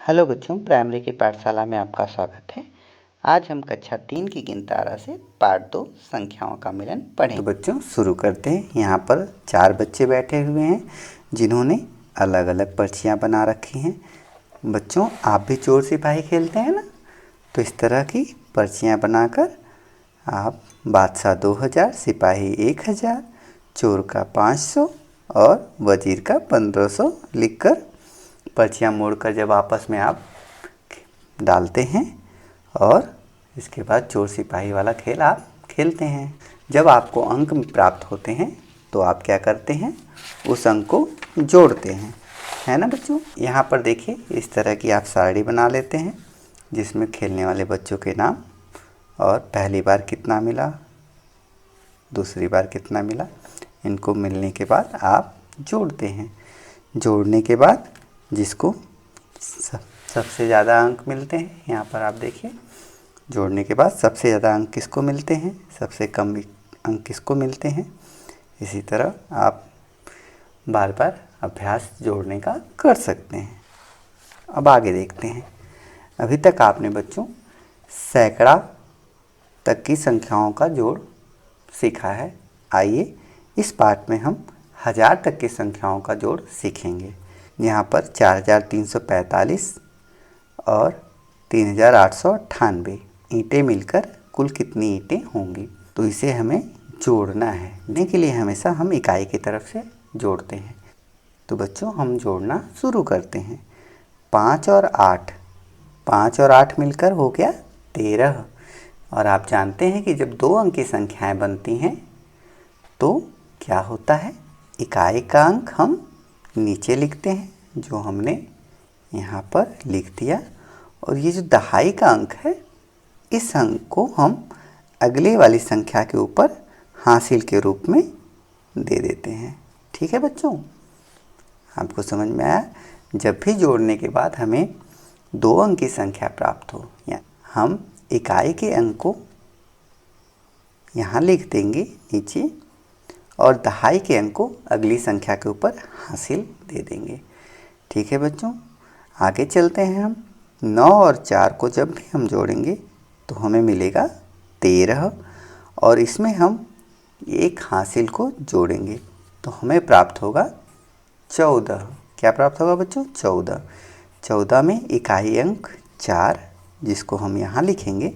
Hello बच्चों, primary की पाठशाला में आपका स्वागत है। आज हम कक्षा 3 की गिनतारा से पाठ 2 संख्याओं का मिलन पढ़ें। तो बच्चों शुरू करते हैं। यहाँ पर 4 बच्चे बैठे हुए हैं जिन्होंने अलग अलग पर्चियाँ बना रखी हैं। बच्चों आप भी चोर सिपाही खेलते हैं ना, तो इस तरह की पर्चियाँ बनाकर आप बादशाह 2000, सिपाही 1000, चोर का 500 और वजीर का 1500 लिखकर पर्चियाँ मोड़कर जब आपस में आप डालते हैं और इसके बाद चोर सिपाही वाला खेल आप खेलते हैं। जब आपको अंक प्राप्त होते हैं तो आप क्या करते हैं, उस अंक को जोड़ते हैं, है ना बच्चों। यहाँ पर देखिए इस तरह की आप सारणी बना लेते हैं जिसमें खेलने वाले बच्चों के नाम और पहली बार कितना मिला, दूसरी बार कितना मिला, इनको मिलने के बाद आप जोड़ते हैं। जोड़ने के बाद जिसको सबसे ज़्यादा अंक मिलते हैं, यहाँ पर आप देखिए, जोड़ने के बाद सबसे ज़्यादा अंक किसको मिलते हैं, सबसे कम अंक किसको मिलते हैं। इसी तरह आप बार बार अभ्यास जोड़ने का कर सकते हैं। अब आगे देखते हैं। अभी तक आपने बच्चों सैकड़ा तक की संख्याओं का जोड़ सीखा है। आइए इस पाठ में हम 1000 तक की संख्याओं का जोड़ सीखेंगे। यहाँ पर 4345 और 3898 ईंटें मिलकर कुल कितनी ईंटें होंगी, तो इसे हमें जोड़ना है। जोड़ने के लिए हमेशा हम इकाई की तरफ से जोड़ते हैं। तो बच्चों हम जोड़ना शुरू करते हैं। 5 और 8 मिलकर हो गया 13। और आप जानते हैं कि जब 2 अंक की संख्याएं बनती हैं तो क्या होता है, इकाई का अंक हम नीचे लिखते हैं, जो हमने यहाँ पर लिख दिया, और ये जो दहाई का अंक है इस अंक को हम अगले वाली संख्या के ऊपर हासिल के रूप में दे देते हैं। ठीक है बच्चों, आपको समझ में आया। जब भी जोड़ने के बाद हमें 2 अंक की संख्या प्राप्त हो, या हम इकाई के अंक को यहाँ लिख देंगे नीचे और दहाई के अंक को अगली संख्या के ऊपर हासिल दे देंगे। ठीक है बच्चों, आगे चलते हैं हम। 9 और 4 को जब भी हम जोड़ेंगे तो हमें मिलेगा 13, और इसमें हम एक हासिल को जोड़ेंगे तो हमें प्राप्त होगा 14। क्या प्राप्त होगा बच्चों, 14। 14 में इकाई अंक 4 जिसको हम यहाँ लिखेंगे,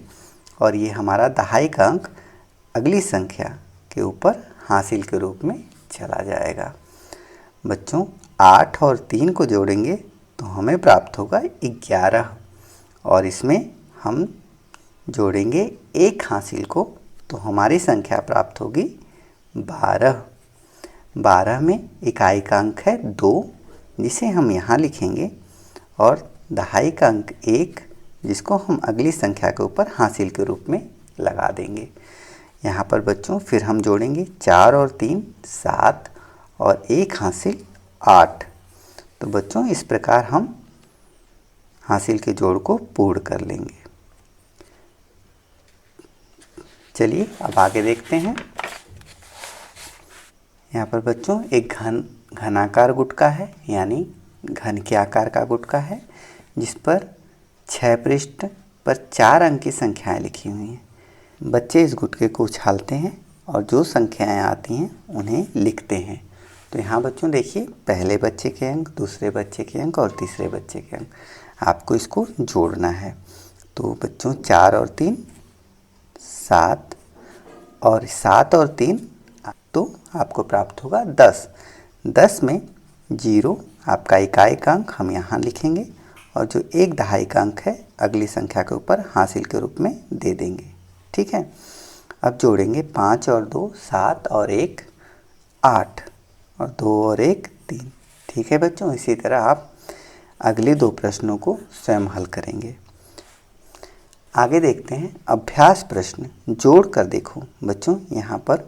और ये हमारा दहाई का अंक अगली संख्या के ऊपर हासिल के रूप में चला जाएगा। बच्चों 8 और 3 को जोड़ेंगे तो हमें प्राप्त होगा 11, और इसमें हम जोड़ेंगे एक हासिल को तो हमारी संख्या प्राप्त होगी 12। 12 में इकाई का अंक है 2 जिसे हम यहाँ लिखेंगे, और दहाई का अंक 1 जिसको हम अगली संख्या के ऊपर हासिल के रूप में लगा देंगे। यहाँ पर बच्चों फिर हम जोड़ेंगे 4 और 3 7 और एक हासिल 8। तो बच्चों इस प्रकार हम हासिल के जोड़ को पूर्ण कर लेंगे। चलिए अब आगे देखते हैं। यहाँ पर बच्चों एक घनाकार गुटका है, यानी घन के आकार का गुटका है, जिस पर 6 पृष्ठ पर 4 अंक की संख्याएं लिखी हुई हैं। बच्चे इस गुटके को उछालते हैं और जो संख्याएं आती हैं उन्हें लिखते हैं। तो यहाँ बच्चों देखिए, पहले बच्चे के अंक, दूसरे बच्चे के अंक और तीसरे बच्चे के अंक, आपको इसको जोड़ना है। तो बच्चों 4 और 3 7, और 7 और 3 तो आपको प्राप्त होगा 10। 10 में 0 आपका इकाई का अंक हम यहाँ लिखेंगे, और जो एक दहाई का अंक है अगली संख्या के ऊपर हासिल के रूप में दे देंगे। ठीक है, अब जोड़ेंगे 5 और 2 7 और 1 8, और 2 और 1 3। ठीक है बच्चों, इसी तरह आप अगले 2 प्रश्नों को स्वयं हल करेंगे। आगे देखते हैं अभ्यास प्रश्न। जोड़ कर देखो बच्चों, यहाँ पर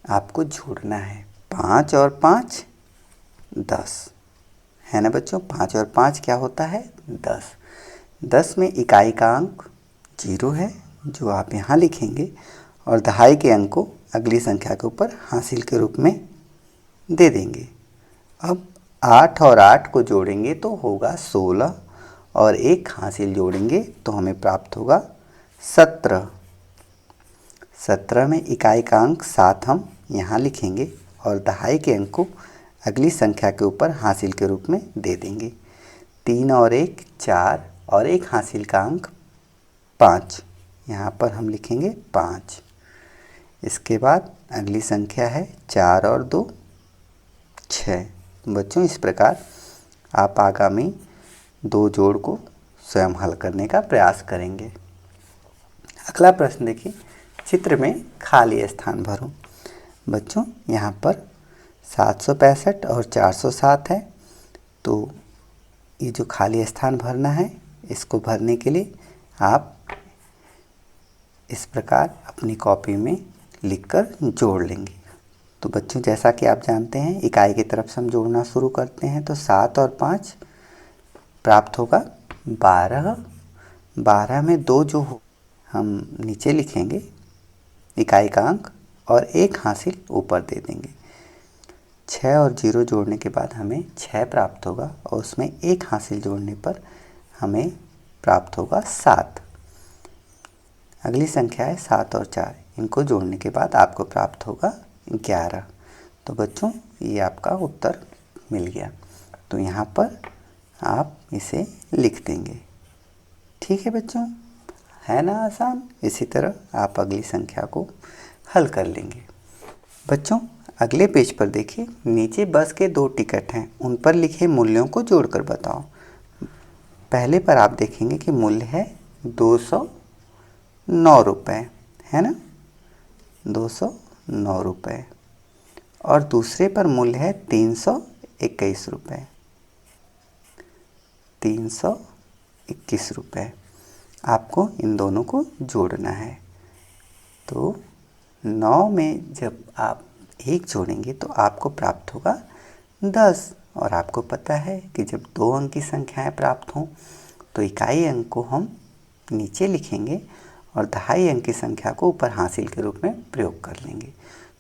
आपको जोड़ना है 5 और 5 10, है ना बच्चों। 5 और 5 क्या होता है, 10। 10 में इकाई का अंक 0 है जो आप यहाँ लिखेंगे, और दहाई के अंक को अगली संख्या के ऊपर हासिल के रूप में दे देंगे। अब 8 और 8 को जोड़ेंगे तो होगा 16, और एक हासिल जोड़ेंगे तो हमें प्राप्त होगा 17। 17 में इकाई का अंक 7 हम यहाँ लिखेंगे और दहाई के अंक को अगली संख्या के ऊपर हासिल के रूप में दे देंगे। 3 और 1 4 और एक हासिल का अंक 5, यहाँ पर हम लिखेंगे 5। इसके बाद अगली संख्या है 4 और 2 6। बच्चों इस प्रकार आप आगामी दो जोड़ को स्वयं हल करने का प्रयास करेंगे। अगला प्रश्न देखिए, चित्र में खाली स्थान भरो। बच्चों यहाँ पर 765 और 407 है, तो ये जो खाली स्थान भरना है इसको भरने के लिए आप इस प्रकार अपनी कॉपी में लिखकर जोड़ लेंगे। तो बच्चों जैसा कि आप जानते हैं इकाई की तरफ से हम जोड़ना शुरू करते हैं, तो 7 और 5 प्राप्त होगा 12। 12 में 2 जो हो हम नीचे लिखेंगे इकाई का अंक और एक हासिल ऊपर दे देंगे। 6 और 0 जोड़ने के बाद हमें 6 प्राप्त होगा और उसमें एक हासिल जोड़ने पर हमें प्राप्त होगा 7। अगली संख्या है 7 और 4, इनको जोड़ने के बाद आपको प्राप्त होगा 11। तो बच्चों ये आपका उत्तर मिल गया, तो यहाँ पर आप इसे लिख देंगे। ठीक है बच्चों, है ना आसान। इसी तरह आप अगली संख्या को हल कर लेंगे। बच्चों अगले पेज पर देखिए, नीचे बस के 2 टिकट हैं, उन पर लिखे मूल्यों को जोड़कर बताओ। पहले पर आप देखेंगे कि मूल्य है 209 रुपये, है ना, 209 रुपये। और दूसरे पर मूल्य है 321 रुपये, 321 रुपये। आपको इन दोनों को जोड़ना है। तो 9 में जब आप 1 जोड़ेंगे तो आपको प्राप्त होगा 10। और आपको पता है कि जब 2 अंक की संख्याएं प्राप्त हों तो इकाई अंक को हम नीचे लिखेंगे और दहाई अंक की संख्या को ऊपर हासिल के रूप में प्रयोग कर लेंगे।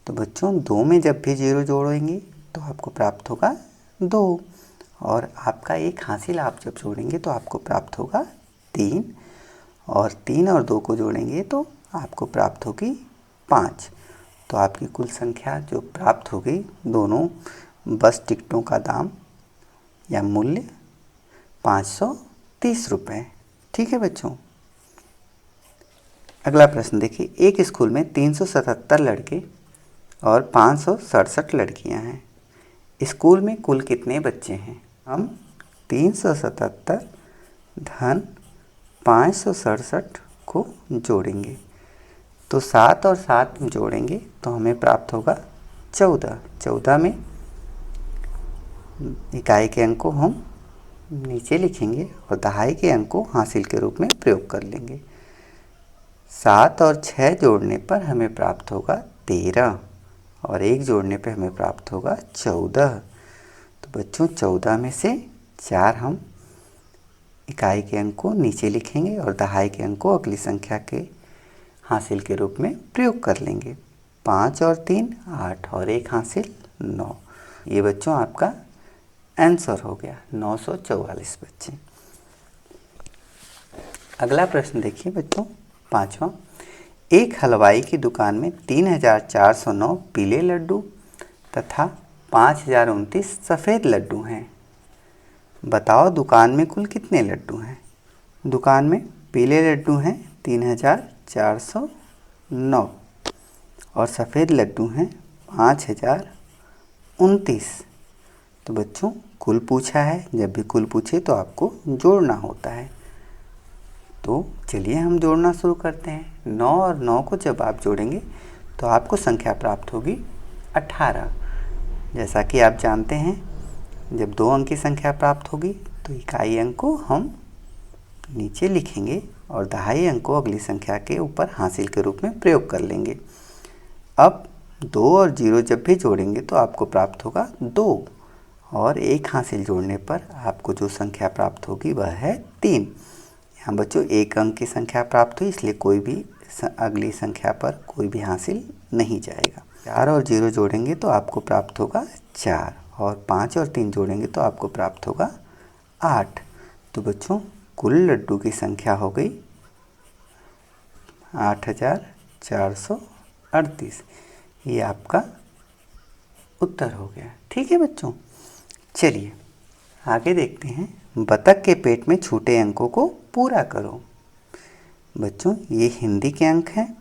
तो बच्चों 2 में जब भी 0 जोड़ेंगे तो आपको प्राप्त होगा 2, और आपका एक हासिल आप जब जोड़ेंगे तो आपको प्राप्त होगा 3, और 3 और 2 को जोड़ेंगे तो आपको प्राप्त होगी 5। तो आपकी कुल संख्या जो प्राप्त होगी, दोनों बस टिकटों का दाम या मूल्य 530 रुपये। ठीक है बच्चों। अगला प्रश्न देखिए, एक स्कूल में 377 लड़के और 567 लड़कियां हैं। स्कूल में कुल कितने बच्चे हैं? हम 377 धन 567 को जोड़ेंगे, तो 7 और 7 जोड़ेंगे तो हमें प्राप्त होगा 14। 14 में इकाई के अंक को हम नीचे लिखेंगे और दहाई के अंक को हासिल के रूप में प्रयोग कर लेंगे। 7 और 6 जोड़ने पर हमें प्राप्त होगा 13, और 1 जोड़ने पर हमें प्राप्त होगा 14। तो बच्चों 14 में से 4 हम इकाई के अंक को नीचे लिखेंगे और दहाई के अंक को अगली संख्या के हासिल के रूप में प्रयोग कर लेंगे। 5 और 3 8 और एक हासिल 9। ये बच्चों आपका आंसर हो गया 944 बच्चे। अगला प्रश्न देखिए बच्चों, 5वां। एक हलवाई की दुकान में 3409 पीले लड्डू तथा 5029 सफ़ेद लड्डू हैं। बताओ दुकान में कुल कितने लड्डू हैं? दुकान में पीले लड्डू हैं 3409 और सफ़ेद लड्डू हैं 5029। तो बच्चों कुल पूछा है, जब भी कुल पूछे तो आपको जोड़ना होता है। तो चलिए हम जोड़ना शुरू करते हैं। 9 और 9 को जब आप जोड़ेंगे तो आपको संख्या प्राप्त होगी 18। जैसा कि आप जानते हैं जब 2 अंक की संख्या प्राप्त होगी तो इकाई अंक को हम नीचे लिखेंगे और दहाई अंक को अगली संख्या के ऊपर हासिल के रूप में प्रयोग कर लेंगे। अब 2 और 0 जब भी जोड़ेंगे तो आपको प्राप्त होगा 2, और एक हासिल जोड़ने पर आपको जो संख्या प्राप्त होगी वह है 3। यहाँ बच्चों एक अंक की संख्या प्राप्त हुई, इसलिए कोई भी अगली संख्या पर कोई भी हासिल नहीं जाएगा। 4 और 0 जोड़ेंगे तो आपको प्राप्त होगा 4, और 5 और 3 जोड़ेंगे तो आपको प्राप्त होगा 8। तो बच्चों कुल लड्डू की संख्या हो गई 8438। ये आपका उत्तर हो गया। ठीक है बच्चों, चलिए आगे देखते हैं। बतख के पेट में छूटे अंकों को पूरा करो। बच्चों ये हिंदी के अंक हैं,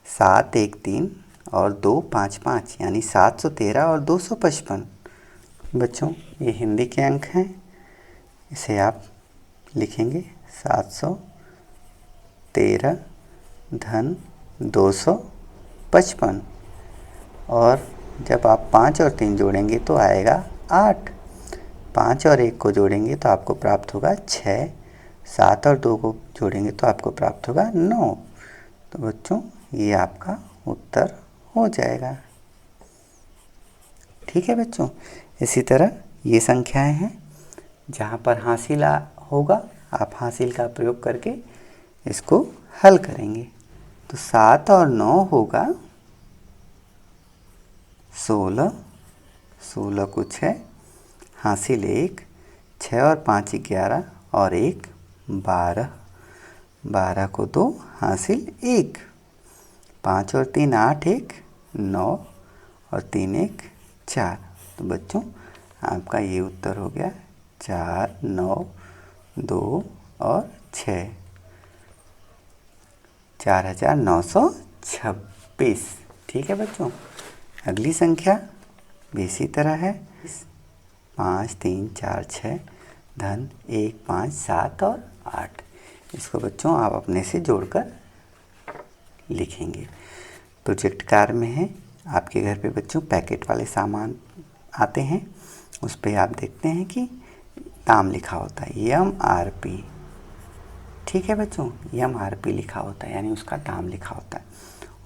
7 1 3 और 2 5 5 यानी 713 और 255। बच्चों ये हिंदी के अंक हैं, इसे आप लिखेंगे 713 धन 255 और जब आप 5 और 3 जोड़ेंगे तो आएगा 8। 5 और 1 को जोड़ेंगे तो आपको प्राप्त होगा 6। 7 और 2 को जोड़ेंगे तो आपको प्राप्त होगा 9। तो बच्चों ये आपका उत्तर हो जाएगा। ठीक है बच्चों, इसी तरह ये संख्याएं हैं जहाँ पर हासिल होगा आप हासिल का प्रयोग करके इसको हल करेंगे। तो 7 और 9 होगा 16, 16 को 6 हासिल 1, 6 और 5 11 और 1 12, 12 को 2 हासिल 1, 5 और 3 8 1 9 और 3 1 4। तो बच्चों आपका ये उत्तर हो गया 4 9 2 और 6, 4926। ठीक है बच्चों, अगली संख्या भी इसी तरह है, 5 3 4 6 धन 1 5 7 और 8। इसको बच्चों आप अपने से जोड़कर लिखेंगे। प्रोजेक्ट कार्य में है, आपके घर पे बच्चों पैकेट वाले सामान आते हैं, उस पे आप देखते हैं कि दाम लिखा होता है MRP। ठीक है बच्चों, MRP लिखा होता है यानी उसका दाम लिखा होता है,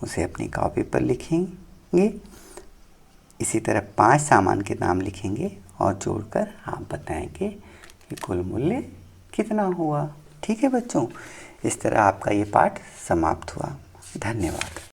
उसे अपनी कॉपी पर लिखेंगे। इसी तरह 5 सामान के दाम लिखेंगे और जोड़कर आप बताएंगे कि कुल मूल्य कितना हुआ। ठीक है बच्चों, इस तरह आपका ये पाठ समाप्त हुआ। धन्यवाद।